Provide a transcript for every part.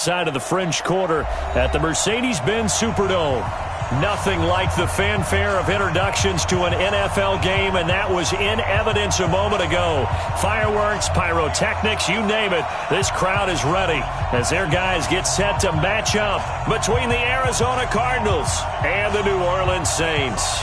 Side of the French Quarter at the Mercedes-Benz Superdome. Nothing like the fanfare of introductions to an NFL game, and that was in evidence a moment ago. Fireworks, pyrotechnics, you name it. This crowd is ready as their guys get set to match up between the Arizona Cardinals and the New Orleans Saints.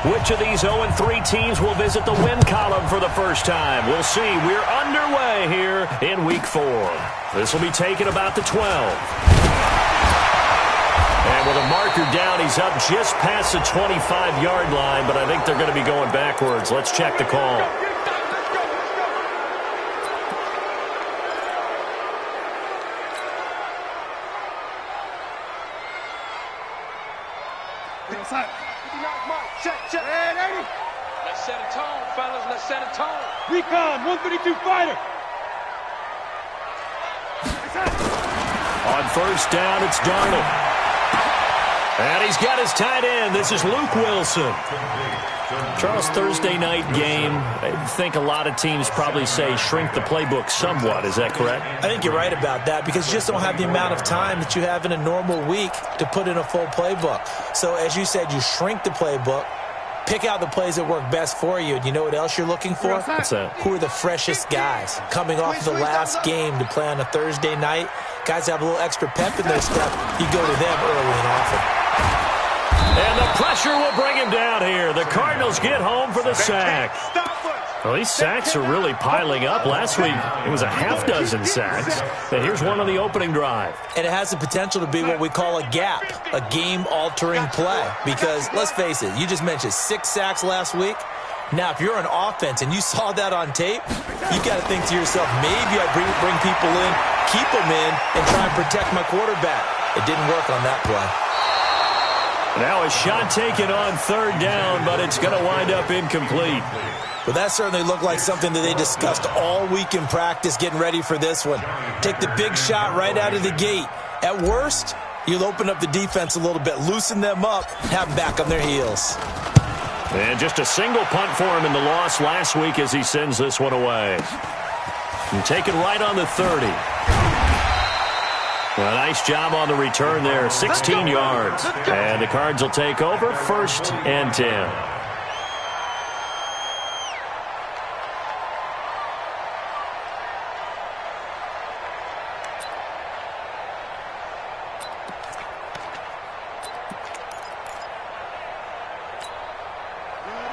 Which of these 0-3 teams will visit the win column for the first time? We'll see. We're underway here in Week 4. This will be taken about the 12. And with a marker down, he's up just past the 25-yard line, but I think they're going to be going backwards. Let's check the call. Check. Let's set a tone, fellas. Let's set a tone. Recon, 132 fighter. On first down, it's Darnold. And he's got his tight end. This is Luke Wilson. Charles, Thursday night game, I think a lot of teams probably say shrink the playbook somewhat. Is that correct? I think you're right about that because you just don't have the amount of time that you have in a normal week to put in a full playbook. So as you said, you shrink the playbook, pick out the plays that work best for you. And you know what else you're looking for? What's that? Who are the freshest guys coming off the last game to play on a Thursday night? Guys have a little extra pep in their step. You go to them early and often. And the pressure will bring him down here. The Cardinals get home for the sack. Well, these sacks are really piling up. Last week, it was a half dozen sacks. And here's one on the opening drive. And it has the potential to be what we call a gap, a game-altering play. Because, let's face it, you just mentioned 6 sacks last week. Now, if you're an offense and you saw that on tape, you got to think to yourself, maybe I bring people in, keep them in, and try and protect my quarterback. It didn't work on that play. Now a shot taken on third down, but it's going to wind up incomplete. Well, that certainly looked like something that they discussed all week in practice getting ready for this one. Take the big shot right out of the gate. At worst, you'll open up the defense a little bit, loosen them up, have them back on their heels. And just a single punt for him in the loss last week as he sends this one away. And taken right on the 30. A nice job on the return there, 16 yards. And the Cards will take over, 1st and 10.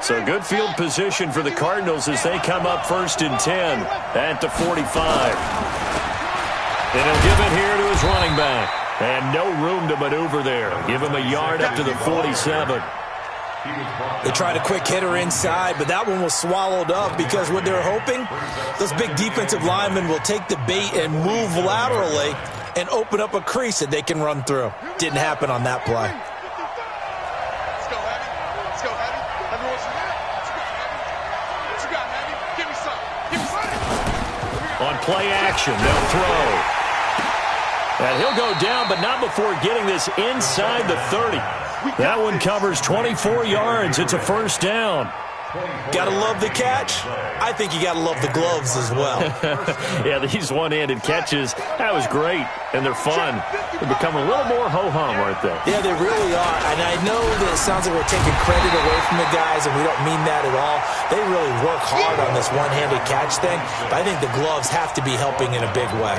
So good field position for the Cardinals as they come up 1st and 10 at the 45. And he'll give it here to his running back. And no room to maneuver there. Give him a yard up to the 47. They tried a quick hitter inside, but that one was swallowed up because what they're hoping, those big defensive linemen will take the bait and move laterally and open up a crease that they can run through. Didn't happen on that play. Let's go, Heavy. Let's go, Heavy. Everyone, what you got, Heavy? Give me some. Give me some. On play action, they'll throw. And he'll go down, but not before getting this inside the 30. That one covers 24 yards. It's a 1st down. Gotta love the catch. I think you gotta love the gloves as well. Yeah, these one-handed catches, that was great, and they're fun. They become a little more ho-hum, aren't they? Yeah, they really are. And I know that it sounds like we're taking credit away from the guys, and we don't mean that at all. They really work hard on this one-handed catch thing, but I think the gloves have to be helping in a big way.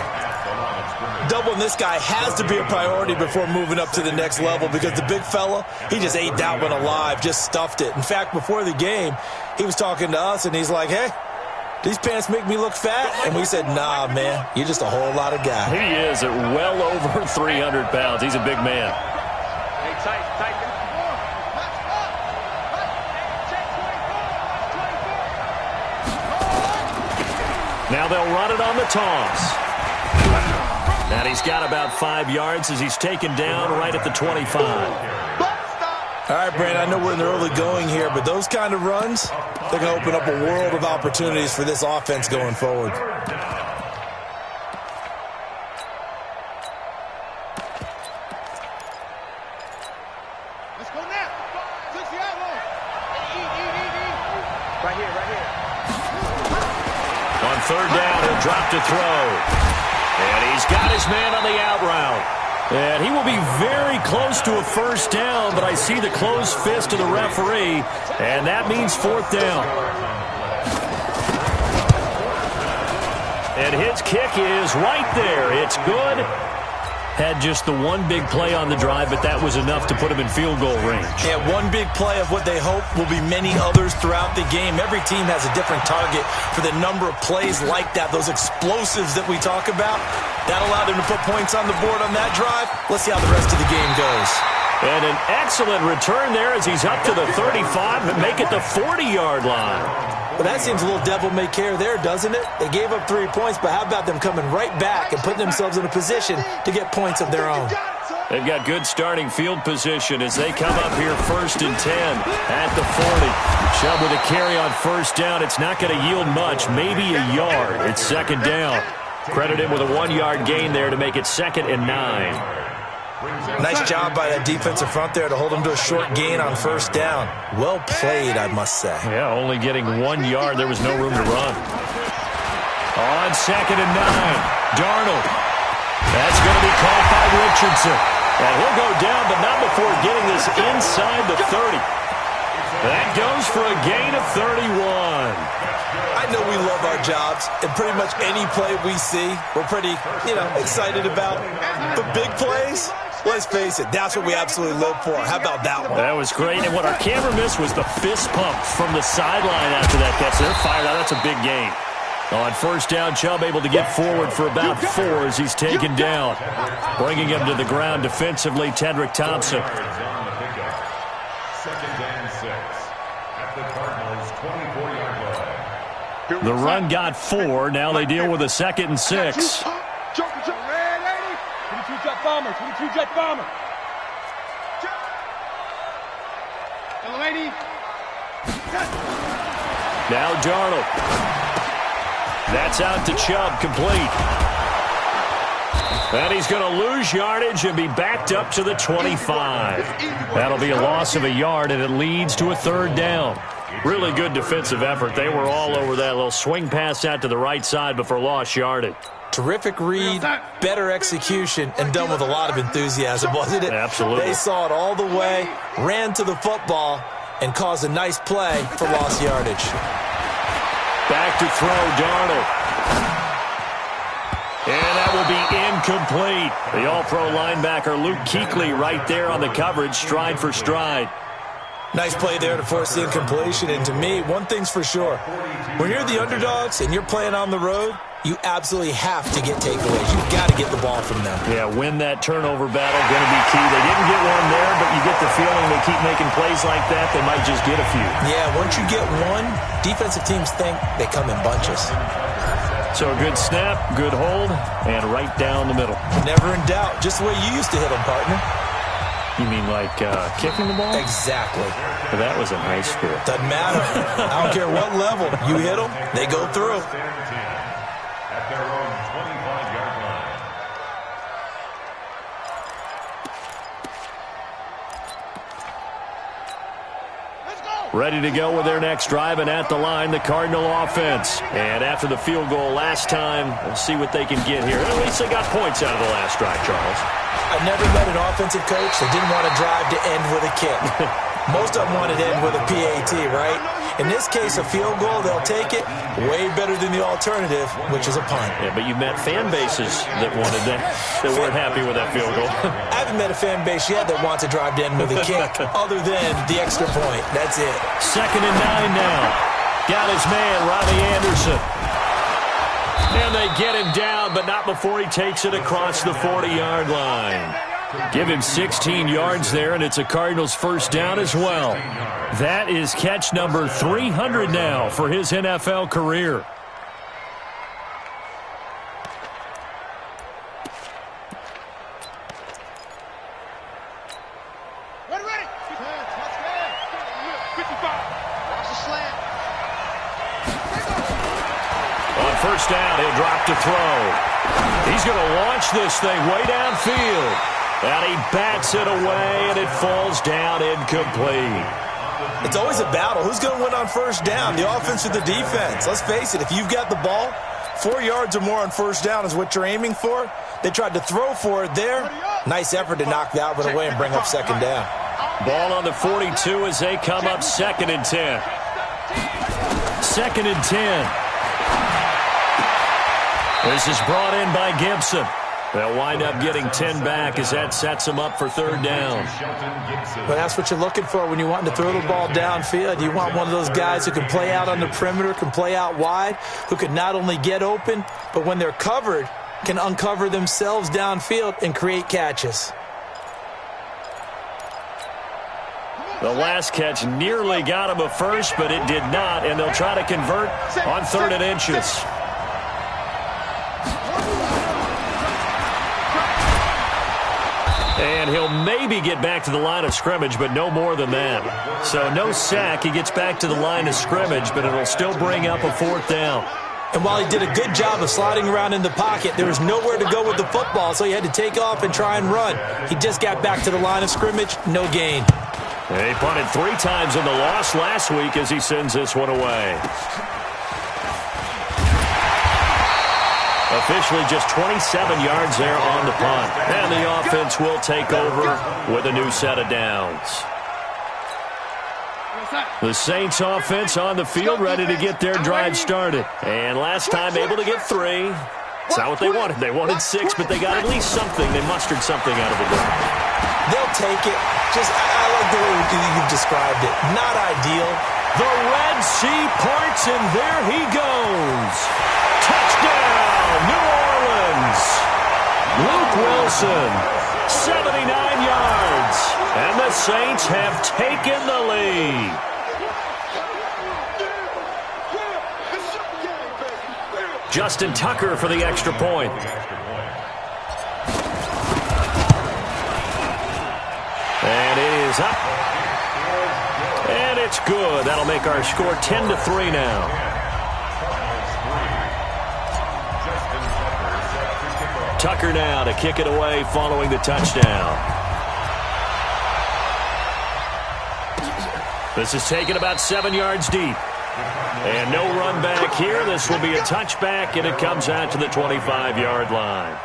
Doubling this guy has to be a priority before moving up to the next level because the big fella, he just ate that one alive, just stuffed it. In fact, before the game, he was talking to us, and he's like, hey, these pants make me look fat? And we said, nah, man, you're just a whole lot of guy. He is at well over 300 pounds. He's a big man. Hey, tight. Now they'll run it on the toss. And he's got about 5 yards as he's taken down right at the 25. All right, Brandon, I know we're in the early going here, but those kind of runs, they're going to open up a world of opportunities for this offense going forward. Let's go now. Touch the outlaw. Right here, right here. On third down, he'll drop to throw. And he's got his man on the out route. And he will be very close to a first down, but I see the closed fist of the referee, and that means fourth down. And his kick is right there. It's good. Had just the one big play on the drive, but that was enough to put him in field goal range. Yeah, one big play of what they hope will be many others throughout the game. Every team has a different target for the number of plays like that, those explosives that we talk about. That allowed them to put points on the board on that drive. Let's see how the rest of the game goes. And an excellent return there as he's up to the 35 and make it the 40-yard line. But that seems a little devil-may-care there, doesn't it? They gave up 3 points, but how about them coming right back and putting themselves in a position to get points of their own? They've got good starting field position as they come up here 1st and 10 at the 40. Chubb with a carry on first down. It's not going to yield much, maybe a yard. It's 2nd down. Credit him with a 1-yard gain there to make it 2nd and 9. Nice job by that defensive front there to hold him to a short gain on first down. Well played, I must say. Yeah, only getting 1 yard. There was no room to run. On 2nd and 9, Darnold. That's going to be caught by Richardson. And he'll go down, but not before getting this inside the 30. That goes for a gain of 31. I know we love our jobs, and pretty much any play we see, we're pretty, excited about. But big plays, let's face it, that's what we absolutely live for. How about that one? That was great, and what our camera missed was the fist pump from the sideline after that catch. They're fired out. That's a big gain. On first down, Chubb able to get forward for about 4 as he's taken down. Bringing him to the ground defensively, Tedrick Thompson. The run got 4. Now they deal with a 2nd and 6. 22 jet bomber. 22 jet bomber. Lady. Now Darnold. That's out to Chubb, complete. And he's going to lose yardage and be backed up to the 25. That'll be a loss of a yard, and it leads to a 3rd down. Really good defensive effort. They were all over that little swing pass out to the right side before lost yardage. Terrific read, better execution, and done with a lot of enthusiasm, wasn't it? Absolutely. They saw it all the way, ran to the football, and caused a nice play for lost yardage. Back to throw, Darnold. And that will be incomplete. The all-pro linebacker Luke Kuechly right there on the coverage, stride for stride. Nice play there to force the incompletion. And to me, one thing's for sure. When you're the underdogs and you're playing on the road, you absolutely have to get takeaways. You've got to get the ball from them. Yeah, win that turnover battle, going to be key. They didn't get one there, but you get the feeling they keep making plays like that, they might just get a few. Yeah, once you get one, defensive teams think they come in bunches. So a good snap, good hold, and right down the middle. Never in doubt, just the way you used to hit them, partner. You mean like kicking the ball? Exactly. But that was in high school. Doesn't matter. I don't care what level. You hit them, they go through. At their own 25-yard line. Ready to go with their next drive, and at the line, the Cardinal offense. And after the field goal last time, we'll see what they can get here. At least they got points out of the last drive, Charles. I've never met an offensive coach that didn't want to drive to end with a kick. Most of them wanted to end with a PAT, right? In this case, a field goal, they'll take it. Way better than the alternative, which is a punt. Yeah, but you've met fan bases that wanted that, that weren't happy with that field goal. I haven't met a fan base yet that wants to drive to end with a kick, other than the extra point. That's it. 2nd and 9 now. Got his man, Robbie Anderson. And they get him down, but not before he takes it across the 40-yard line. Give him 16 yards there, and it's a Cardinals first down as well. That is catch number 300 now for his NFL career. first down. He'll drop to throw. He's going to launch this thing way downfield. And he bats it away, and it falls down incomplete. It's always a battle. Who's going to win on first down, the offense or the defense? Let's face it, if you've got the ball, 4 yards or more on first down is what you're aiming for. They tried to throw for it there. Nice effort to knock that one away and bring up second down. Ball on the 42 as they come up 2nd and 10. 2nd and 10. This is brought in by Gibson. They'll wind up getting 10 back as that sets them up for 3rd down. Well, that's what you're looking for when you want to throw the ball downfield. You want one of those guys who can play out on the perimeter, can play out wide, who can not only get open, but when they're covered, can uncover themselves downfield and create catches. The last catch nearly got him a first, but it did not, and they'll try to convert on 3rd and inches. And he'll maybe get back to the line of scrimmage, but no more than that. So no sack. He gets back to the line of scrimmage, but it'll still bring up a 4th down. And while he did a good job of sliding around in the pocket, there was nowhere to go with the football, so he had to take off and try and run. He just got back to the line of scrimmage, no gain. He punted 3 times in the loss last week as he sends this one away. Officially just 27 yards there on the punt. And the offense will take over with a new set of downs. The Saints offense on the field ready to get their drive started. And last time able to get 3. It's not what they wanted. They wanted 6, but they got at least something. They mustered something out of the game. They'll take it. I like the way you've described it. Not ideal. The Red Sea parts, and there he goes. Touchdown, New Orleans. Luke Wilson, 79 yards. And the Saints have taken the lead. Justin Tucker for the extra point. And it is up. And it's good. That'll make our score 10-3 now. Tucker now to kick it away following the touchdown. This is taken about 7 yards deep. And no run back here. This will be a touchback, and it comes out to the 25-yard line.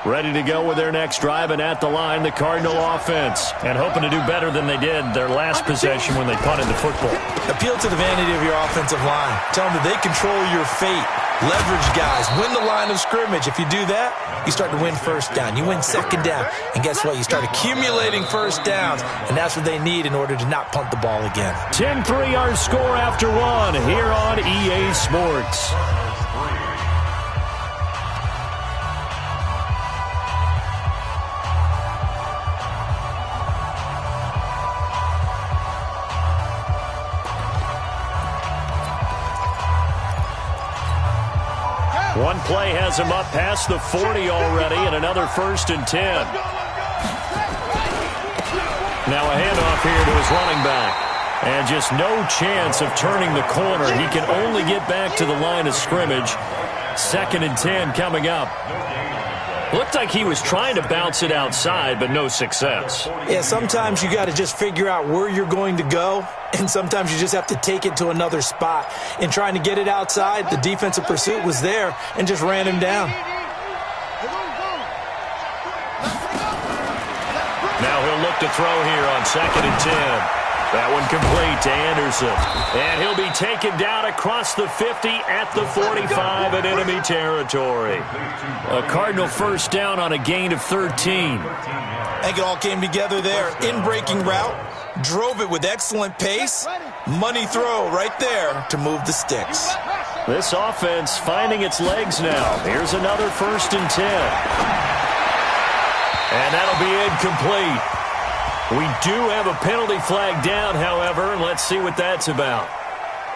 Ready to go with their next drive, and at the line, the Cardinal offense. And hoping to do better than they did their last possession when they punted the football. Appeal to the vanity of your offensive line. Tell them that they control your fate. Leverage guys. Win the line of scrimmage. If you do that, you start to win first down. You win second down. And guess what? You start accumulating first downs. And that's what they need in order to not punt the ball again. 10-3 our score after 1 here on EA Sports. One play has him up past the 40 already, and another 1st and 10. Now a handoff here to his running back. And just no chance of turning the corner. He can only get back to the line of scrimmage. 2nd and 10 coming up. Looked like he was trying to bounce it outside, but no success. Yeah, sometimes you got to just figure out where you're going to go, and sometimes you just have to take it to another spot. In trying to get it outside, the defensive pursuit was there and just ran him down. Now he'll look to throw here on 2nd and 10. That one complete to Anderson. And he'll be taken down across the 50 at the 45 in enemy territory. A Cardinal first down on a gain of 13. I think it all came together there. In-breaking route. Drove it with excellent pace. Money throw right there to move the sticks. This offense finding its legs now. Here's another 1st and 10. And that'll be incomplete. We do have a penalty flag down, however, and let's see what that's about.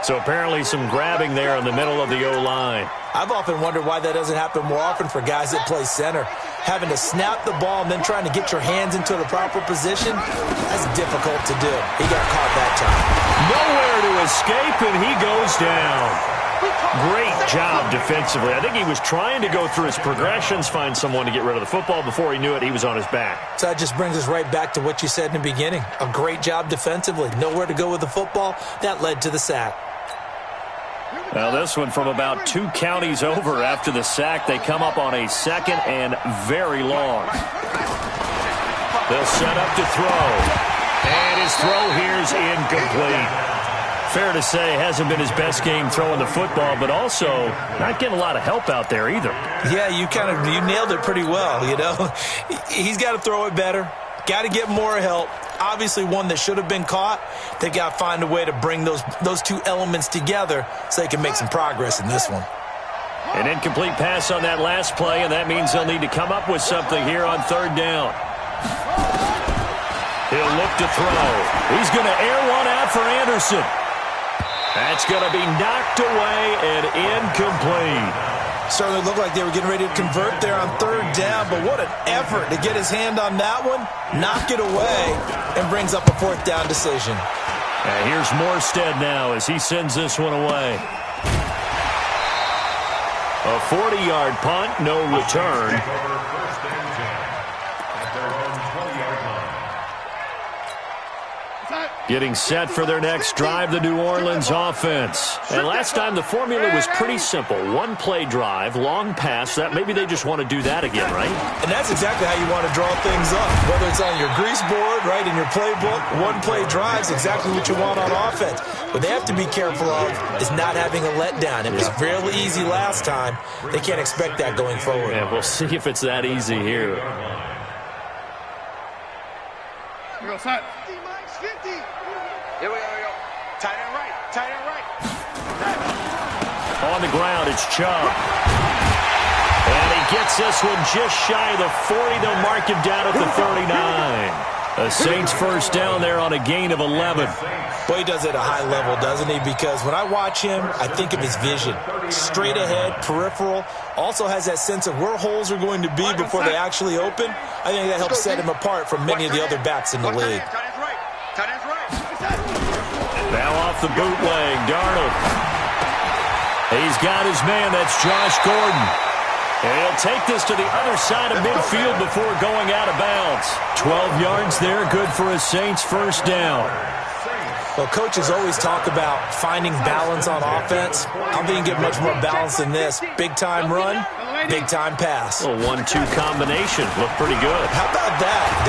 So apparently some grabbing there in the middle of the O-line. I've often wondered why that doesn't happen more often for guys that play center. Having to snap the ball and then trying to get your hands into the proper position, that's difficult to do. He got caught that time. Nowhere to escape, and he goes down. Great job defensively. I think he was trying to go through his progressions, find someone to get rid of the football. Before he knew it, he was on his back. So that just brings us right back to what you said in the beginning. A great job defensively. Nowhere to go with the football. That led to the sack. Well, this one from about 2 counties over after the sack. They come up on a second and very long. They'll set up to throw. And his throw here's incomplete. Fair to say, hasn't been his best game throwing the football, but also not getting a lot of help out there either. Yeah, you nailed it pretty well, you know. He's got to throw it better. Got to get more help. Obviously one that should have been caught. They got to find a way to bring those two elements together so they can make some progress in this one. An incomplete pass on that last play, and that means they'll need to come up with something here on 3rd down. He'll look to throw. He's going to air one out for Anderson. That's going to be knocked away and incomplete. Certainly looked like they were getting ready to convert there on 3rd down, but what an effort to get his hand on that one, knock it away, and brings up a 4th down decision. And here's Morstead now as he sends this one away. A 40-yard punt, no return. Getting set for their next drive, the New Orleans offense. And last time the formula was pretty simple. 1-play drive, long pass. That maybe they just want to do that again, right? And that's exactly how you want to draw things up. Whether it's on your grease board, right, in your playbook, 1-play drive's exactly what you want on offense. What they have to be careful of is not having a letdown. It was fairly easy last time. They can't expect that going forward. Yeah, we'll see if it's that easy here. Here we go, son. Here we go. Tight end right. Tight end right. On the ground, it's Chubb. And he gets this one just shy of the 40. They'll mark him down at the 39. The Saints first down there on a gain of 11. Boy, he does it at a high level, doesn't he? Because when I watch him, I think of his vision. Straight ahead, peripheral. Also has that sense of where holes are going to be before they actually open. I think that helps set him apart from many of the other backs in the league. Now off the bootleg, Darnold. He's got his man, that's Josh Gordon. And he'll take this to the other side of midfield before going out of bounds. 12 yards there, good for a Saints first down. Well, coaches always talk about finding balance on offense. I think you get much more balance than this. Big-time run, big-time pass. A 1-2 combination. Looked pretty good. How about that?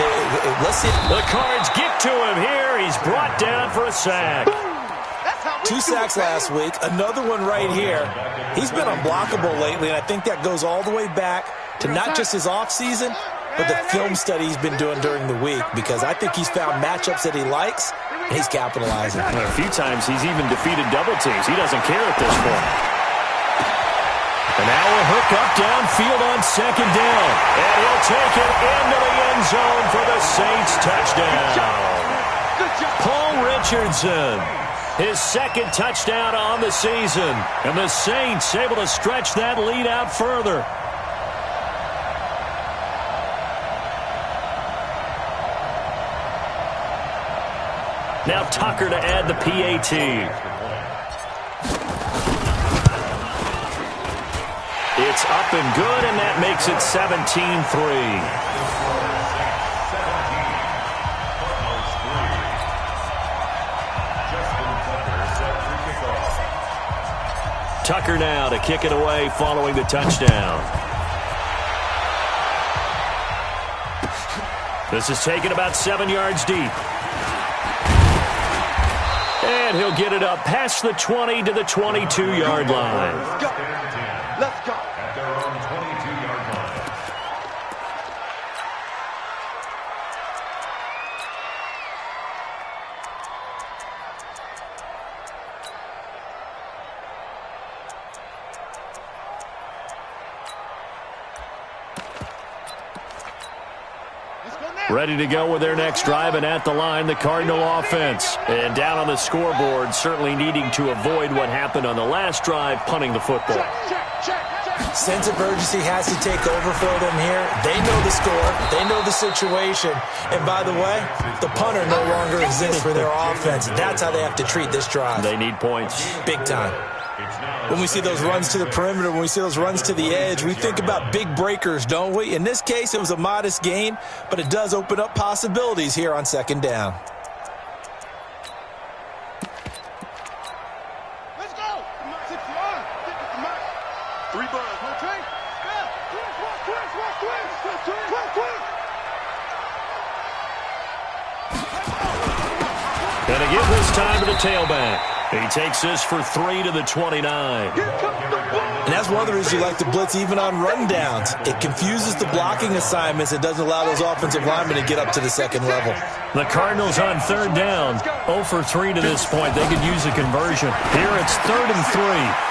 Let's see. The Cards get to him here. He's brought down for a sack. 2 sacks last week. Another one right here. He's been unblockable lately, and I think that goes all the way back to not just his offseason, but the film study he's been doing during the week, because I think he's found matchups that he likes, and he's capitalizing. And a few times he's even defeated double teams. He doesn't care at this point. And now a hook up downfield on 2nd down. And he'll take it into the end zone for the Saints touchdown. Paul Richardson, his 2nd touchdown on the season. And the Saints able to stretch that lead out further. Now Tucker to add the PAT. It's up and good, and that makes it 17-3. Tucker now to kick it away following the touchdown. This is taken about 7 yards deep. And he'll get it up past the 20 to the 22-yard line. Let's go. Let's go. At their own 22-yard line. Let's go now. Ready to go with their next drive, and at the line, the Cardinal offense. And down on the scoreboard, certainly needing to avoid what happened on the last drive, punting the football. Sense of urgency has to take over for them here. They know the score. They know the situation. And by the way, the punter no longer exists for their offense. That's how they have to treat this drive. They need points. Big time. When we see those runs to the perimeter, when we see those runs to the edge, we think about big breakers, don't we? In this case, it was a modest gain, but it does open up possibilities here on second down. Let's go. 6-yard. 3 balls. Okay. Gonna give this time to the tailback. He takes this for 3 to the 29. And that's one of the reasons you like to blitz even on rundowns. It confuses the blocking assignments. It doesn't allow those offensive linemen to get up to the second level. The Cardinals on third down. 0 for 3 to this point. They could use a conversion. Here it's 3rd and 3.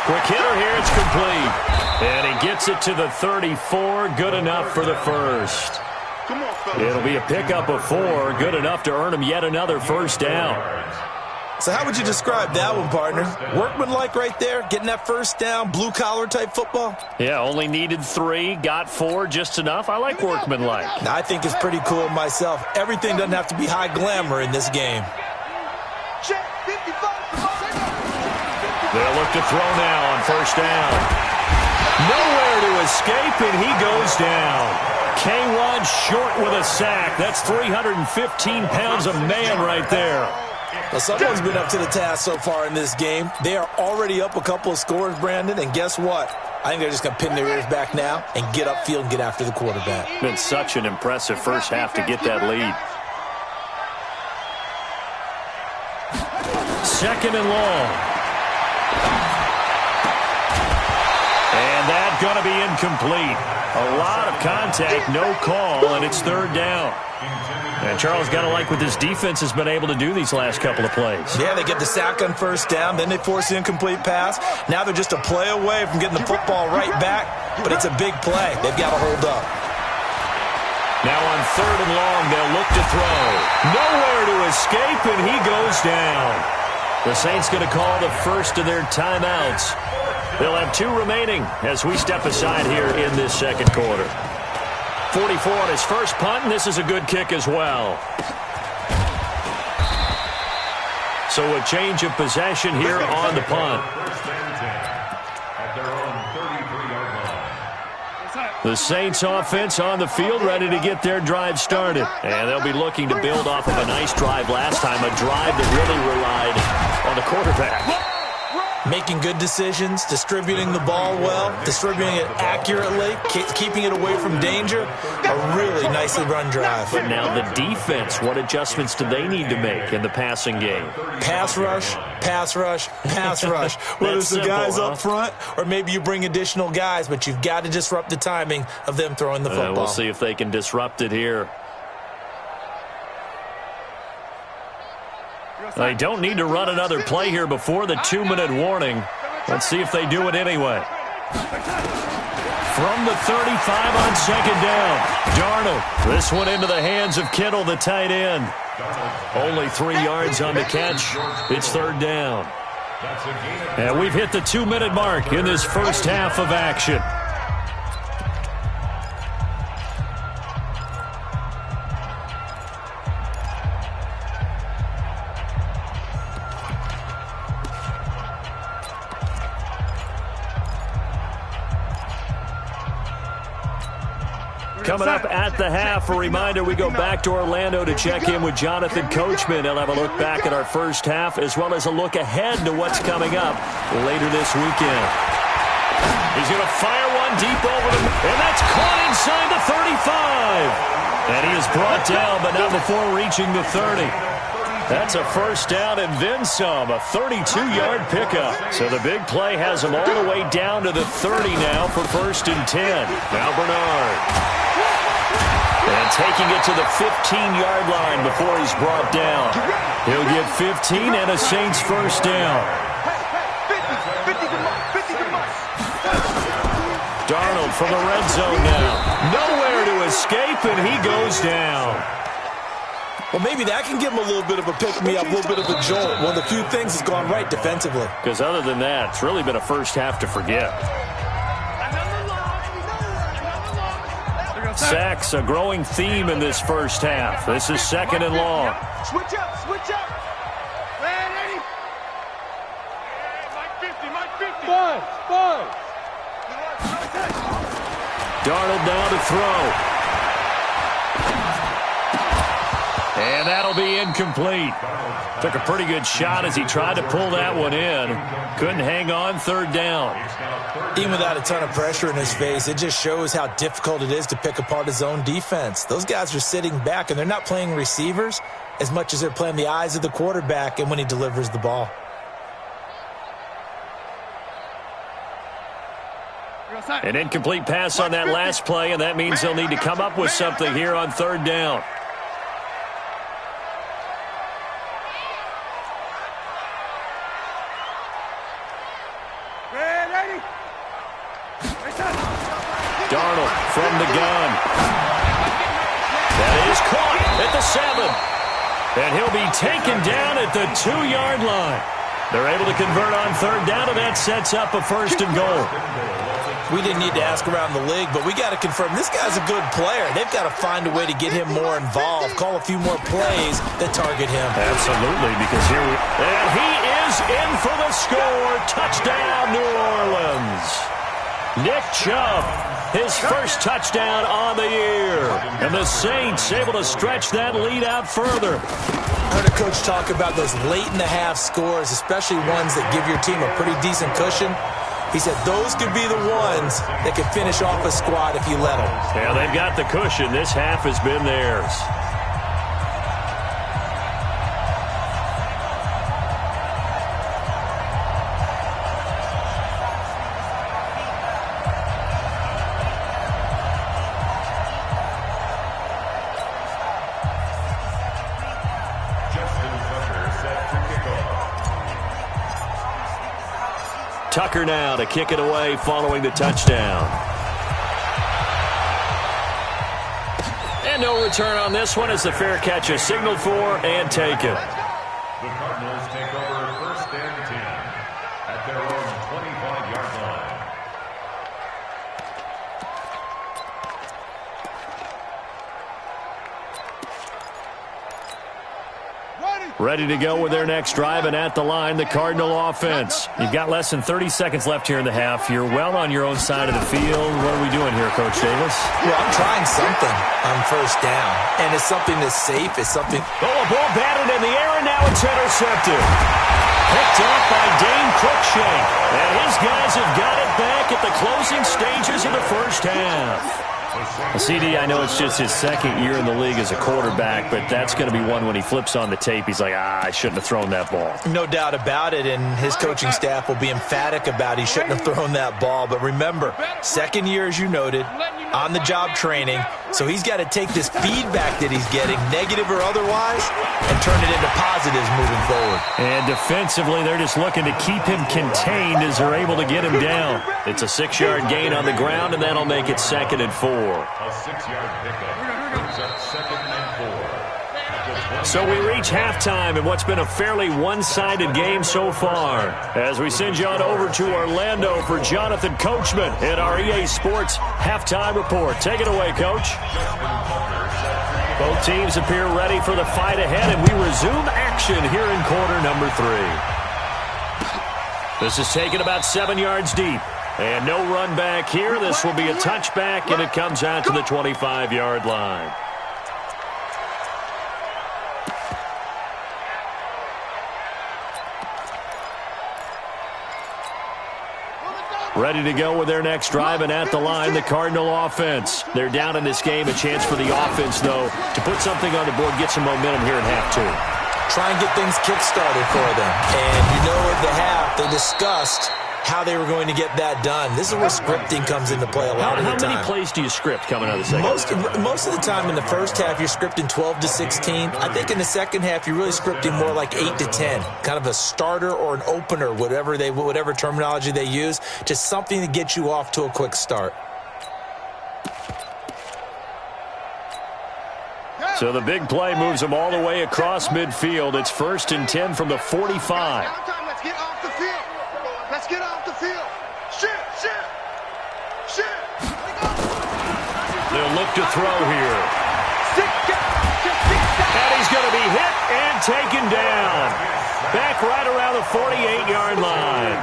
Quick hitter here. It's complete. And he gets it to the 34. Good enough for the first. It'll be a pickup of 4. Good enough to earn him yet another first down. So how would you describe that one, partner? Workmanlike right there, getting that first down, blue-collar type football? Yeah, only needed 3, got 4, just enough. I like workmanlike. I think it's pretty cool myself. Everything doesn't have to be high glamour in this game. They'll look to throw now on first down. Nowhere to escape, and he goes down. K1 short with a sack. That's 315 pounds of man right there. Well, someone's been up to the task so far in this game. They are already up a couple of scores, Brandon, and guess what? I think they're just going to pin their ears back now and get upfield and get after the quarterback. Been such an impressive first half to get that lead. 2nd and long. And that's going to be incomplete. A lot of contact, no call, and it's 3rd down. And Charles, got to like what this defense has been able to do these last couple of plays. Yeah, they get the sack on first down, then they force the incomplete pass. Now they're just a play away from getting the football right back, but it's a big play. They've got to hold up. Now on 3rd and long, they'll look to throw. Nowhere to escape, and he goes down. The Saints going to call the first of their timeouts. They'll have 2 remaining as we step aside here in this second quarter. 44 on his first punt, and this is a good kick as well. So a change of possession here on the punt. The Saints offense on the field, ready to get their drive started. And they'll be looking to build off of a nice drive last time, a drive that really relied on the quarterback. Making good decisions, distributing the ball well, distributing it accurately, keeping it away from danger. A really nicely run drive. But now the defense, what adjustments do they need to make in the passing game? Pass rush, pass rush, pass rush. Whether it's the guys up front or maybe you bring additional guys, but you've got to disrupt the timing of them throwing the football. We'll see if they can disrupt it here. They don't need to run another play here before the 2-minute warning. Let's see if they do it anyway. From the 35 on second down, Darnold. This one into the hands of Kittle, the tight end. Only 3 yards on the catch. It's 3rd down. And we've hit the 2-minute mark in this first half of action. Coming up at the half, a reminder, we go back to Orlando to check in with Jonathan Coachman. He'll have a look back at our first half as well as a look ahead to what's coming up later this weekend. He's going to fire one deep over the... And that's caught inside the 35. And he is brought down, but not before reaching the 30. That's a first down and then some, a 32-yard pickup. So the big play has him all the way down to the 30 now for 1st and 10. Now Bernard. And taking it to the 15-yard line before he's brought down. He'll get 15 and a Saints first down. Darnold from the red zone now. Nowhere to escape, and he goes down. Well, maybe that can give him a little bit of a pick-me-up, a little bit of a jolt. One of the few things that's gone right defensively. Because other than that, it's really been a first half to forget. Sacks, a growing theme in this first half. This is second and long. Switch up, switch up. Ready? Mike 50, Mike 50. Five. Darnold now to throw. And that'll be incomplete. Took a pretty good shot as he tried to pull that one in. Couldn't hang on, third down. Even without a ton of pressure in his face, it just shows how difficult it is to pick apart his own defense. Those guys are sitting back, and they're not playing receivers as much as they're playing the eyes of the quarterback and when he delivers the ball. An incomplete pass on that last play, and that means they'll need to come up with something here on third down. Darnold from the gun. That is caught at the 7. And he'll be taken down at the 2-yard line. They're able to convert on third down, and that sets up a first and goal. We didn't need to ask around the league, but we got to confirm this guy's a good player. They've got to find a way to get him more involved, call a few more plays that target him. Absolutely, because here we... And he is in for the score. Touchdown, New Orleans. Nick Chubb, his first touchdown on the year. And the Saints able to stretch that lead out further. I heard a coach talk about those late-in-the-half scores, especially ones that give your team a pretty decent cushion. He said those could be the ones that could finish off a squad if you let them. Yeah, they've got the cushion. This half has been theirs. Tucker now to kick it away following the touchdown. And no return on this one as the fair catch is signaled for and taken. The Cardinals take over first and 10 at their own 25-yard line. Ready to go with their next drive, and at the line, the Cardinal offense. You've got less than 30 seconds left here in the half. You're well on your own side of the field. What are we doing here, Coach Davis? Well, I'm trying something on first down, and it's something that's safe. It's something... Oh, a ball batted in the air, and now it's intercepted. Picked off by Dane Cruikshank. And his guys have got it back at the closing stages of the first half. Well, CD, I know it's just his second year in the league as a quarterback, but that's going to be one when he flips on the tape. He's like, I shouldn't have thrown that ball. No doubt about it, and his coaching staff will be emphatic about he shouldn't have thrown that ball. But remember, second year, as you noted, on-the-job training, so he's got to take this feedback that he's getting, negative or otherwise, and turn it into positives moving forward. And defensively, they're just looking to keep him contained as they're able to get him down. It's a 6-yard gain on the ground, and that'll make it 2nd and 4. A 6-yard pickup brings up 2nd and 4. So we reach halftime in what's been a fairly one-sided game so far. As we send you on over to Orlando for Jonathan Coachman in our EA Sports Halftime Report. Take it away, Coach. Both teams appear ready for the fight ahead, and we resume action here in quarter number 3. This is taken about 7 yards deep. And no run back here. This will be a touchback, and it comes out to the 25-yard line. Ready to go with their next drive, and at the line, the Cardinal offense. They're down in this game. A chance for the offense, though, to put something on the board, get some momentum here in half 2. Try and get things kick-started for them. And you know at the half, they discussed how they were going to get that done. This is where scripting comes into play a lot of the time. How many plays do you script coming out of the second? Most of the time in the first half, you're scripting 12 to 16. I think in the second half, you're really scripting more like 8 to 10. Kind of a starter or an opener, whatever terminology they use. Just something to get you off to a quick start. So the big play moves them all the way across midfield. It's 1st and 10 from the 45. Let's get off the field. Let's get off the field. Shit. They'll look to throw here. And he's going to be hit and taken down. Back right around the 48-yard line.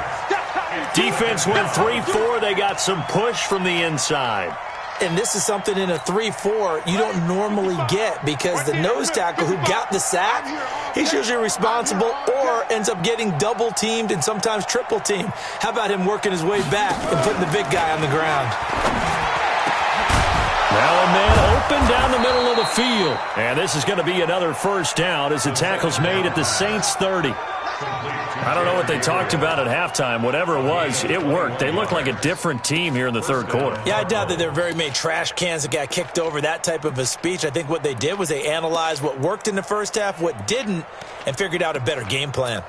Defense went 3-4. They got some push from the inside. And this is something in a 3-4 you don't normally get, because the nose tackle who got the sack, he's usually responsible or ends up getting double-teamed and sometimes triple-teamed. How about him working his way back and putting the big guy on the ground? Now a man open down the middle of the field. And this is going to be another first down as the tackle's made at the Saints 30. I don't know what they talked about at halftime. Whatever it was, it worked. They look like a different team here in the third quarter. Yeah, I doubt that there were very many trash cans that got kicked over, that type of a speech. I think what they did was they analyzed what worked in the first half, what didn't, and figured out a better game plan.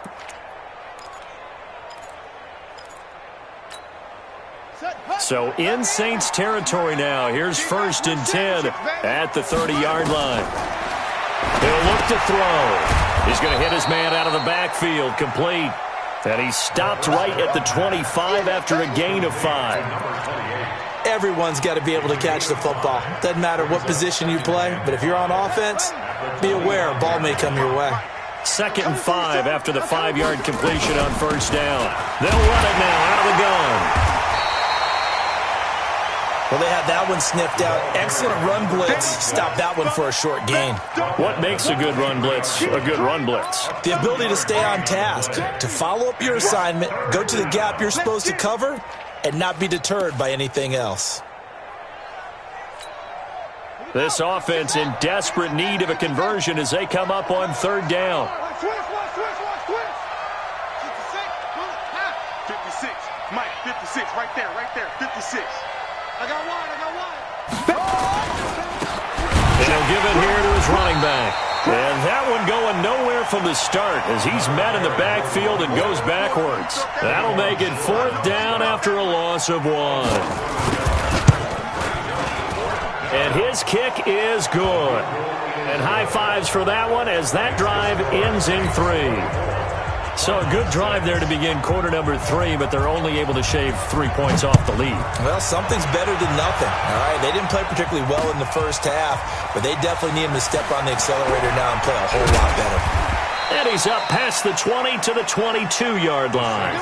So in Saints territory now. Here's 1st and 10 at the 30-yard line. He'll look to throw. He's going to hit his man out of the backfield, complete. And he stopped right at the 25 after a gain of 5. Everyone's got to be able to catch the football. Doesn't matter what position you play, but if you're on offense, be aware a ball may come your way. 2nd and 5 after the 5-yard completion on 1st down. They'll run it now out of the gun. Well, they had that one sniffed out. Excellent run blitz. Stop that one for a short gain. What makes a good run blitz a good run blitz? The ability to stay on task, to follow up your assignment, go to the gap you're supposed to cover, and not be deterred by anything else. This offense in desperate need of a conversion as they come up on 3rd down. 56. Mike, 56. Right there. 56. I got one. And he'll give it here to his running back. And that one going nowhere from the start as he's met in the backfield and goes backwards. That'll make it 4th down after a loss of 1. And his kick is good. And high fives for that one as that drive ends in 3. So a good drive there to begin quarter number 3, but they're only able to shave 3 points off the lead. Well, something's better than nothing, all right? They didn't play particularly well in the first half, but they definitely need him to step on the accelerator now and play a whole lot better. And he's up past the 20 to the 22-yard line.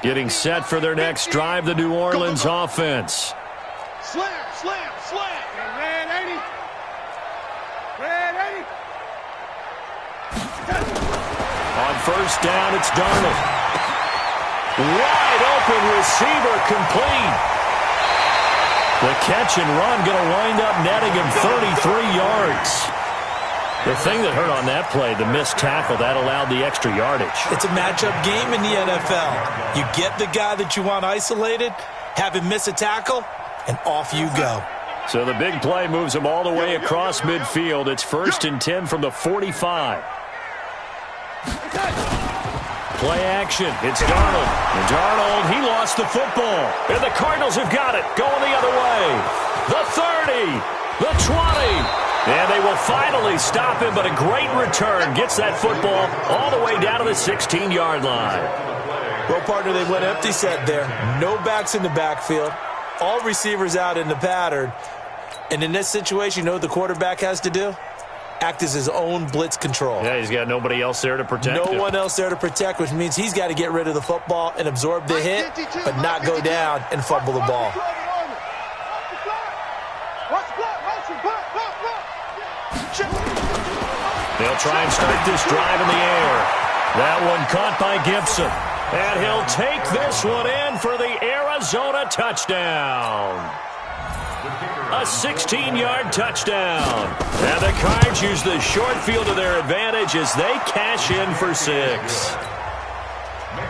Getting set for their next drive, the New Orleans offense. Slam. Red 80. On 1st down, it's Darnold. Wide open receiver, complete. The catch and run going to wind up netting him 33 yards. The thing that hurt on that play, the missed tackle, that allowed the extra yardage. It's a matchup game in the NFL. You get the guy that you want isolated, have him miss a tackle, and off you go. So the big play moves him all the way across midfield. It's 1st and 10 from the 45. Play action. It's Darnold. And Darnold, he lost the football. And the Cardinals have got it. Going the other way. The 30. The 20. And they will finally stop him, but a great return. Gets that football all the way down to the 16-yard line. Well, partner, they went empty set there. No backs in the backfield. All receivers out in the pattern. And in this situation, you know what the quarterback has to do? Act as his own blitz control. Yeah, he's got nobody else there to protect him. No one else there to protect, which means he's got to get rid of the football and absorb the hit, but not go down and fumble the ball. They'll try and start this drive in the air. That one caught by Gibson. And he'll take this one in for the Arizona touchdown. A 16-yard touchdown. And the Cards use the short field to their advantage as they cash in for 6.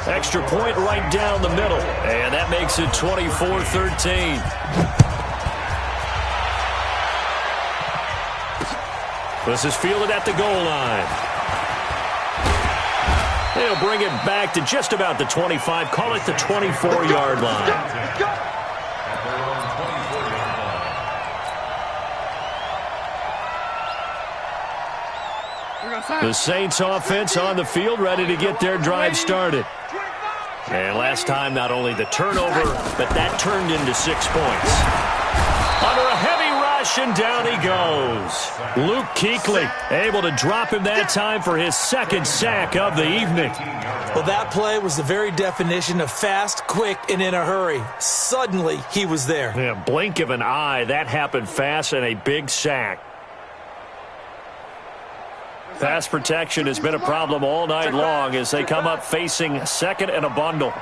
Extra point right down the middle. And that makes it 24-13. This is fielded at the goal line. They'll bring it back to just about the 25. Call it the 24-yard line. At their own 24-yard line. The Saints offense on the field, ready to get their drive started. And last time, not only the turnover, but that turned into 6 points. Under a heavy rush, and down he goes. Luke Kuechly able to drop him that time for his second sack of the evening. Well, that play was the very definition of fast, quick, and in a hurry. Suddenly, he was there. Yeah, blink of an eye, that happened fast, and a big sack. Pass protection has been a problem all night long as they come up facing second and a bundle.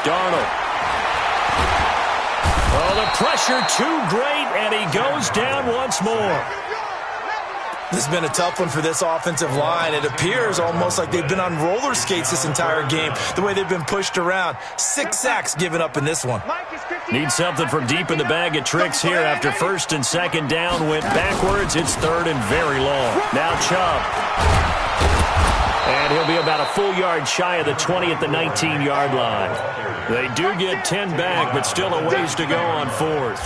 Darnold. Oh, the pressure too great, and he goes down once more. This has been a tough one for this offensive line. It appears almost like they've been on roller skates this entire game, the way they've been pushed around. 6 sacks given up in this one. Need something from deep in the bag of tricks here after first and second down went backwards. It's third and very long. Now Chubb. And he'll be about a full yard shy of the 20 at the 19-yard line. They do get 10 back, but still a ways to go on fourth.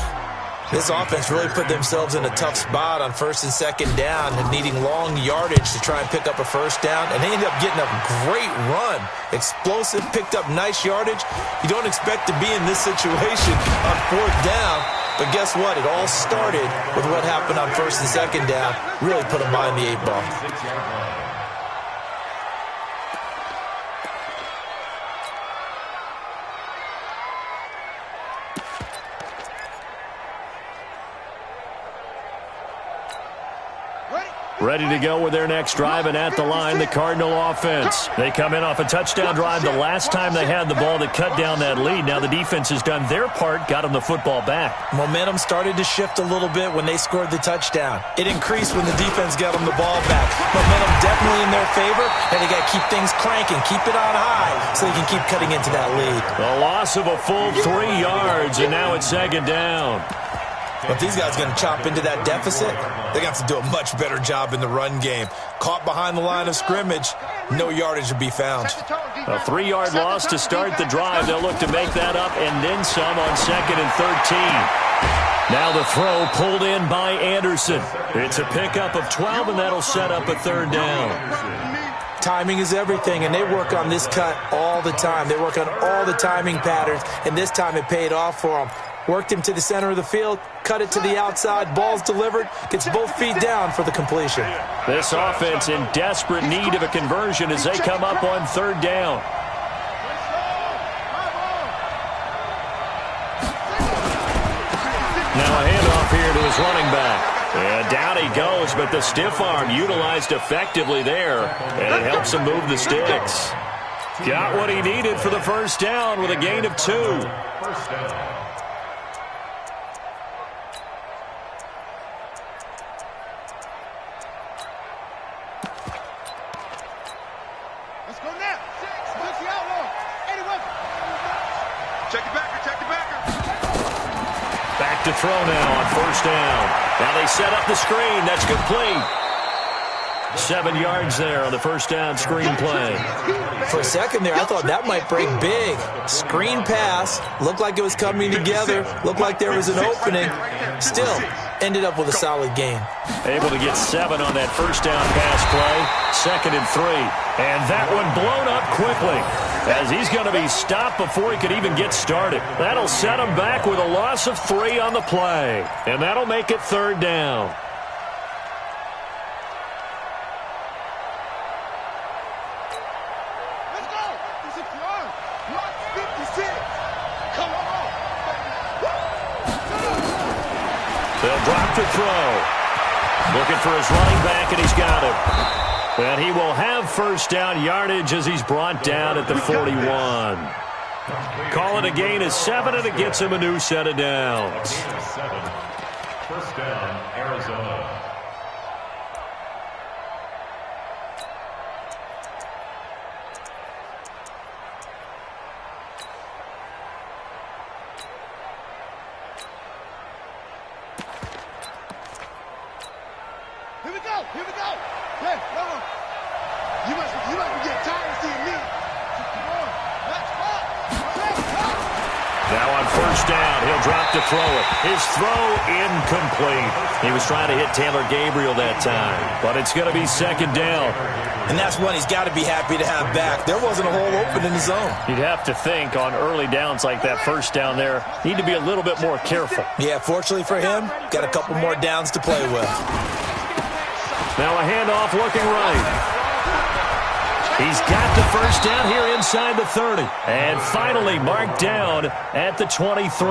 This offense really put themselves in a tough spot on first and second down and needing long yardage to try and pick up a first down, and they ended up getting a great run. Explosive, picked up nice yardage. You don't expect to be in this situation on fourth down, but guess what? It all started with what happened on first and second down. Really put them behind the 8 ball. Ready to go with their next drive, and at the line, the Cardinal offense. They come in off a touchdown drive the last time they had the ball that cut down that lead. Now the defense has done their part, got them the football back. Momentum started to shift a little bit when they scored the touchdown. It increased when the defense got them the ball back. Momentum definitely in their favor, and they got to keep things cranking, keep it on high so they can keep cutting into that lead. A loss of a full 3 yards, and now it's second down. But if these guys are going to chop into that deficit, they're going to have to do a much better job in the run game. Caught behind the line of scrimmage, no yardage to be found. A 3-yard loss to start the drive. They'll look to make that up and then some on second and 13. Now the throw pulled in by Anderson. It's a pickup of 12, and that'll set up a third down. Timing is everything, and they work on this cut all the time. They work on all the timing patterns, and this time it paid off for them. Worked him to the center of the field, cut it to the outside, ball's delivered, gets both feet down for the completion. This offense in desperate need of a conversion as they come up on third down. Now a handoff here to his running back. And down he goes, but the stiff arm utilized effectively there, and it helps him move the sticks. Got what he needed for the first down with a gain of 2. First down. Back to throw now on first down. Now they set up the screen. That's complete. 7 yards there on the first down screen play. For a second there, I thought that might break big. Screen pass. Looked like it was coming together. Looked like there was an opening. Still, ended up with a solid gain. Able to get 7 on that first down pass play. Second and 3. And that one blown up quickly as he's going to be stopped before he could even get started. That'll set him back with a loss of 3 on the play. And that'll make it third down. They'll drop the throw. Looking for his running back, and he's got him. And he will have first down yardage as he's brought down at the 41. Call it a gain of 7, and it gets him a new set of downs. First down, Arizona. Here we go. Hey, come on. You must be getting tired of seeing me. Come on. Let's go. Now on first down, he'll drop to throw it. His throw incomplete. He was trying to hit Taylor Gabriel that time, but it's going to be second down. And that's one he's got to be happy to have back. There wasn't a hole open in the zone. You'd have to think on early downs like that first down there, need to be a little bit more careful. Yeah, fortunately for him, got a couple more downs to play with. Now a handoff looking right. He's got the first down here inside the 30. And finally marked down at the 23.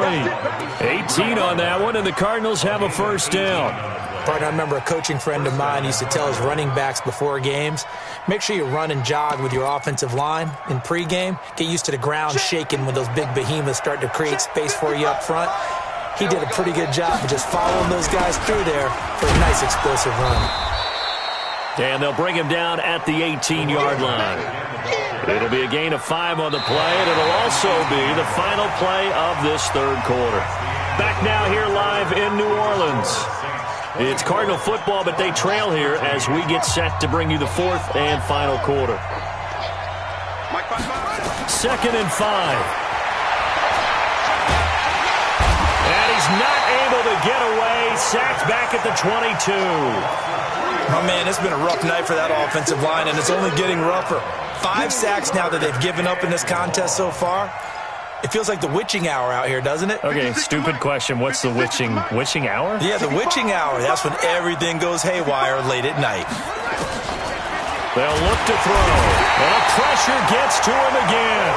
18 on that one, and the Cardinals have a first down. Partner, I remember a coaching friend of mine used to tell his running backs before games, make sure you run and jog with your offensive line in pregame. Get used to the ground shaking when those big behemoths start to create space for you up front. He did a pretty good job of just following those guys through there for a nice explosive run. And they'll bring him down at the 18-yard line. It'll be a gain of 5 on the play, and it'll also be the final play of this third quarter. Back now here live in New Orleans. It's Cardinal football, but they trail here as we get set to bring you the fourth and final quarter. 2nd and 5. And he's not able to get away. Sacked back at the 22. Oh, man, it's been a rough night for that offensive line, and it's only getting rougher. 5 sacks now that they've given up in this contest so far. It feels like the witching hour out here, doesn't it? Okay, stupid question. What's the witching hour? Yeah, the witching hour. That's when everything goes haywire late at night. They'll look to throw. And pressure gets to him again.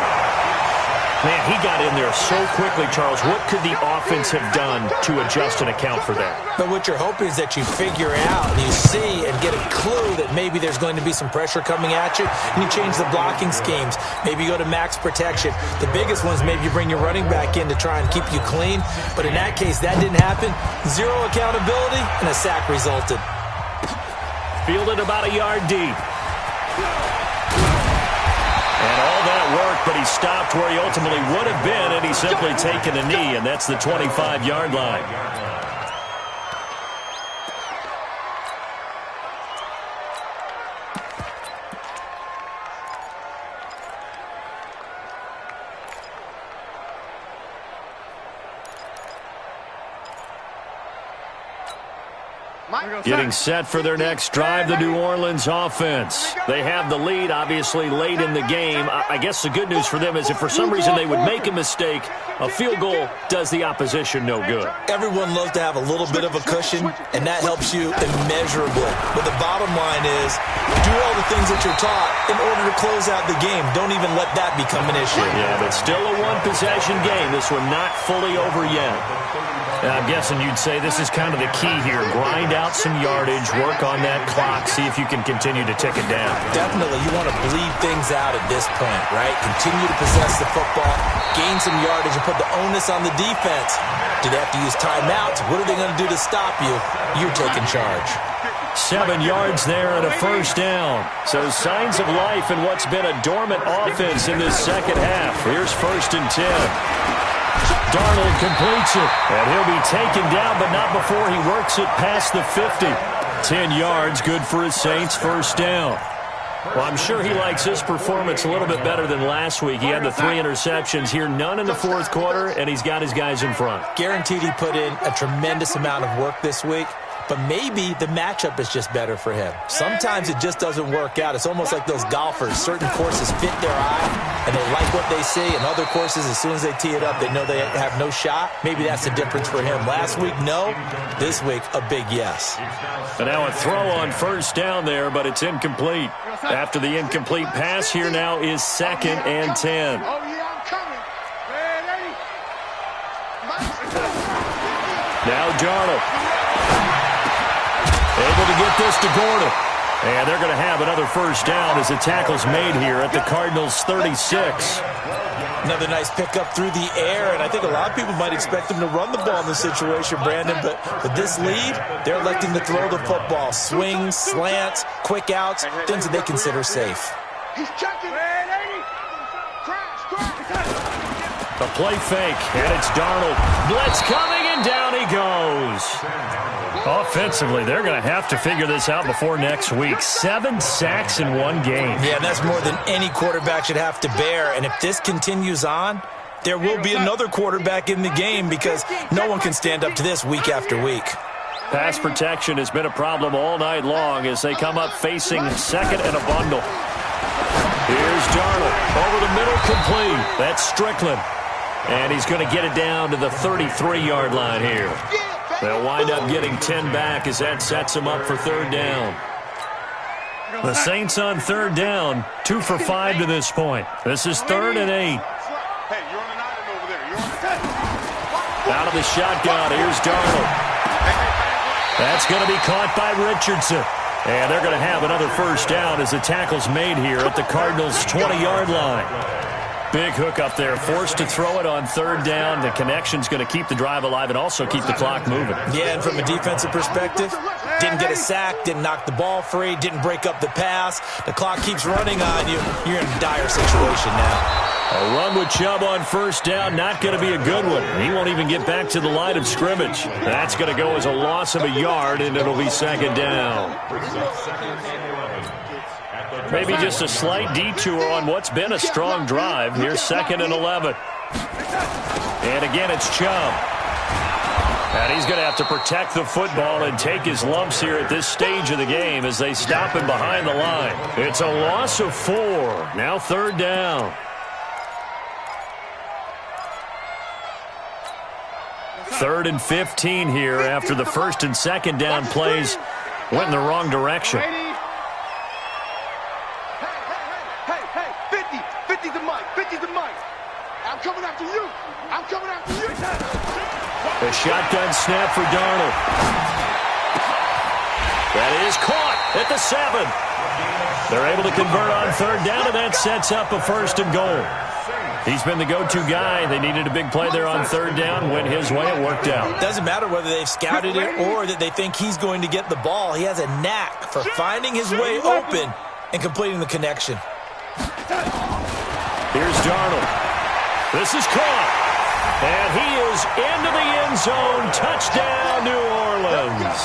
Man, he got in there so quickly, Charles. What could the offense have done to adjust and account for that? But what you're hoping is that you figure out and you see and get a clue that maybe there's going to be some pressure coming at you, and you change the blocking schemes. Maybe you go to max protection. The biggest one is maybe you bring your running back in to try and keep you clean. But in that case, that didn't happen. 0 accountability, and a sack resulted. Fielded about a yard deep. And all that worked, but he stopped where he ultimately would have been, and he's simply taken a knee, and that's the 25-yard line. Getting set for their next drive, the New Orleans offense. They have the lead, obviously, late in the game. I guess the good news for them is if for some reason they would make a mistake, a field goal does the opposition no good. Everyone loves to have a little bit of a cushion, and that helps you immeasurably. But the bottom line is, do all the things that you're taught in order to close out the game. Don't even let that become an issue. Yeah, but still a one-possession game. This one not fully over yet. I'm guessing you'd say this is kind of the key here. Grind out some yardage, work on that clock, see if you can continue to tick it down. Definitely. You want to bleed things out at this point, right? Continue to possess the football, gain some yardage, and put the onus on the defense. Do they have to use timeouts? What are they going to do to stop you? You're taking charge. 7 yards there and a first down. So signs of life in what's been a dormant offense in this second half. Here's 1st and 10. Darnold completes it, and he'll be taken down, but not before he works it past the 50. 10 yards, good for his Saints, first down. Well, I'm sure he likes his performance a little bit better than last week. He had the 3 interceptions here, none in the fourth quarter, and he's got his guys in front. Guaranteed he put in a tremendous amount of work this week. But maybe the matchup is just better for him. Sometimes it just doesn't work out. It's almost like those golfers. Certain courses fit their eye, and they like what they see. And other courses, as soon as they tee it up, they know they have no shot. Maybe that's the difference for him. Last week, no. This week, a big yes. And now a throw on first down there, but it's incomplete. After the incomplete pass, here now is 2nd and 10. Oh, yeah, I'm coming. Now Darnold. Able to get this to Gordon. And they're going to have another first down as the tackle's made here at the Cardinals' 36. Another nice pickup through the air, and I think a lot of people might expect him to run the ball in this situation, Brandon, but with this lead, they're electing to throw the football. Swings, slants, quick outs, things that they consider safe. He's checking. Crash. A play fake, and it's Darnold. Blitz coming And down he goes. Offensively, they're going to have to figure this out before next week. 7 sacks in one game. Yeah, and that's more than any quarterback should have to bear. And if this continues on, there will be another quarterback in the game because no one can stand up to this week after week. Pass protection has been a problem all night long as they come up facing second and a bundle. Here's Darnold. Over the middle, complete. That's Strickland. And he's going to get it down to the 33-yard line here. They'll wind up getting 10 back as that sets them up for third down. The Saints on third down, 2 for 5 to this point. This is 3rd and 8. Hey, you're on an island over there. You're on the Out of the shotgun, here's Darnold. That's going to be caught by Richardson. And they're going to have another first down as the tackle's made here at the Cardinals' 20-yard line. Big hook up there, forced to throw it on third down. The connection's going to keep the drive alive and also keep the clock moving. Yeah, and from a defensive perspective, didn't get a sack, didn't knock the ball free, didn't break up the pass. The clock keeps running on you. You're in a dire situation now. A run with Chubb on first down, not going to be a good one. He won't even get back to the line of scrimmage. That's going to go as a loss of a yard, and it'll be second down. Maybe just a slight detour on what's been a strong drive. Here's 2nd and 11. And again, it's Chubb. And he's going to have to protect the football and take his lumps here at this stage of the game as they stop him behind the line. It's a loss of 4. Now third down. 3rd and 15 here after the 1st and 2nd down plays went in the wrong direction. Hey, 50's the mic, 50's the mic. I'm coming after you. I'm coming after you. A shotgun snap for Darnold. That is caught at the 7. They're able to convert on third down, and that sets up a 1st and goal. He's been the go-to guy. They needed a big play there on third down. Went his way. It worked out. Doesn't matter whether they've scouted it or that they think he's going to get the ball. He has a knack for finding his way open and completing the connection. Here's Darnold. This is caught. And he is into the end zone. Touchdown, New Orleans.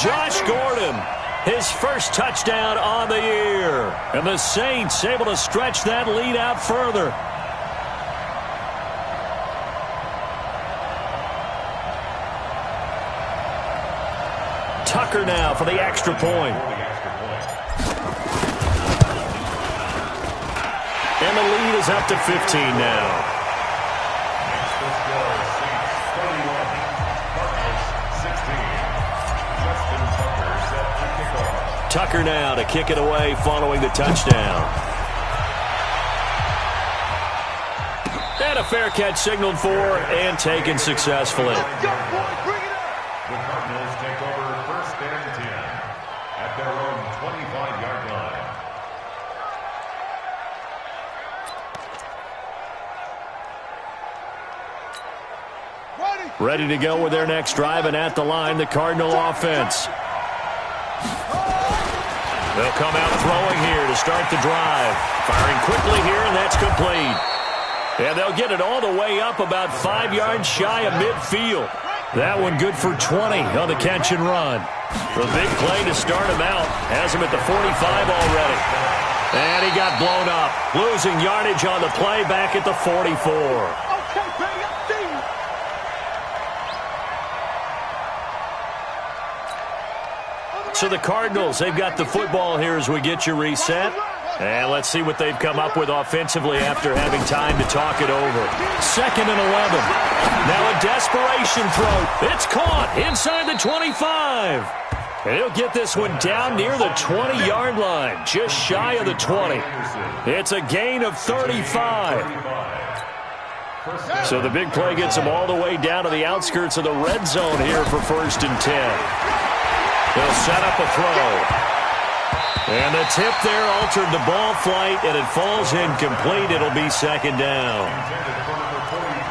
Josh Gordon, his first touchdown on the year. And the Saints able to stretch that lead out further. Tucker now for the extra point. And the lead is up to 15 now. Tucker now to kick it away following the touchdown. And a fair catch signaled for and taken successfully. The Cardinals take over 1st and 10 at their own 25-yard line. Ready to go with their next drive, and at the line, the Cardinal offense. They'll come out throwing here to start the drive. Firing quickly here, and that's complete. And they'll get it all the way up about 5 yards shy of midfield. That one good for 20 on the catch and run. The big play to start him out. Has him at the 45 already. And he got blown up. Losing yardage on the play back at the 44. So the Cardinals, they've got the football here as we get you reset. And let's see what they've come up with offensively after having time to talk it over. 2nd and 11. Now a desperation throw. It's caught inside the 25. And he'll get this one down near the 20-yard line, just shy of the 20. It's a gain of 35. So the big play gets them all the way down to the outskirts of the red zone here for 1st and 10. They'll set up a throw. And the tip there altered the ball flight, and it falls incomplete. It'll be 2nd down.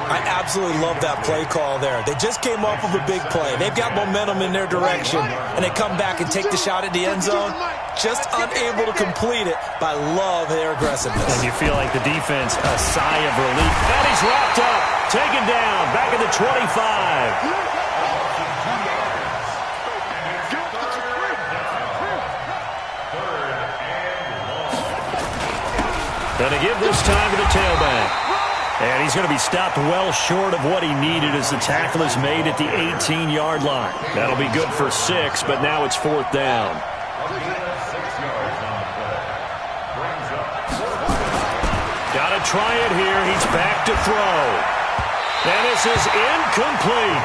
I absolutely love that play call there. They just came off of a big play. They've got momentum in their direction, and they come back and take the shot at the end zone, just unable to complete it, but I love their aggressiveness. And you feel like the defense, a sigh of relief. And he's wrapped up, taken him down. Back at the 25. And to give this time to the tailback. And he's going to be stopped well short of what he needed as the tackle is made at the 18-yard line. That'll be good for 6, but now it's 4th down. Got to try it here. He's back to throw. And this is incomplete.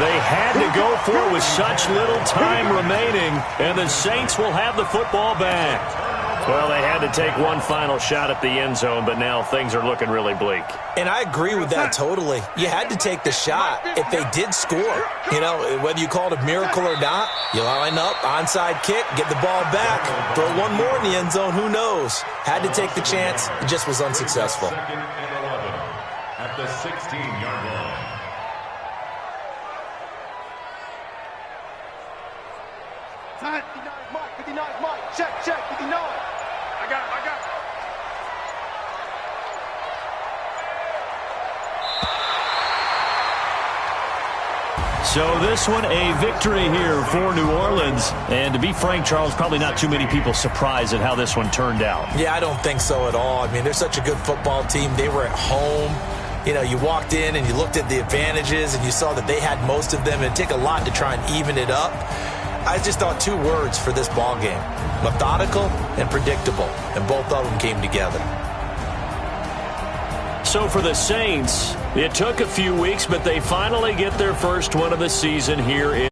They had to go for it with such little time remaining, and the Saints will have the football back. Well, they had to take one final shot at the end zone, but now things are looking really bleak. And I agree with that totally. You had to take the shot if they did score. You know, whether you call it a miracle or not, you line up, onside kick, get the ball back, throw one more in the end zone, who knows? Had to take the chance. It just was unsuccessful. Second and 11 at the 16-yard line. Time. 59 Mike. Check, 59. I got it. So this one, a victory here for New Orleans. And to be frank, Charles, probably not too many people surprised at how this one turned out. Yeah, I don't think so at all. I mean, they're such a good football team. They were at home. You know, you walked in and you looked at the advantages and you saw that they had most of them. It'd take a lot to try and even it up. I just thought 2 words for this ball game: methodical and predictable, and both of them came together. So for the Saints, it took a few weeks, but they finally get their first one of the season here in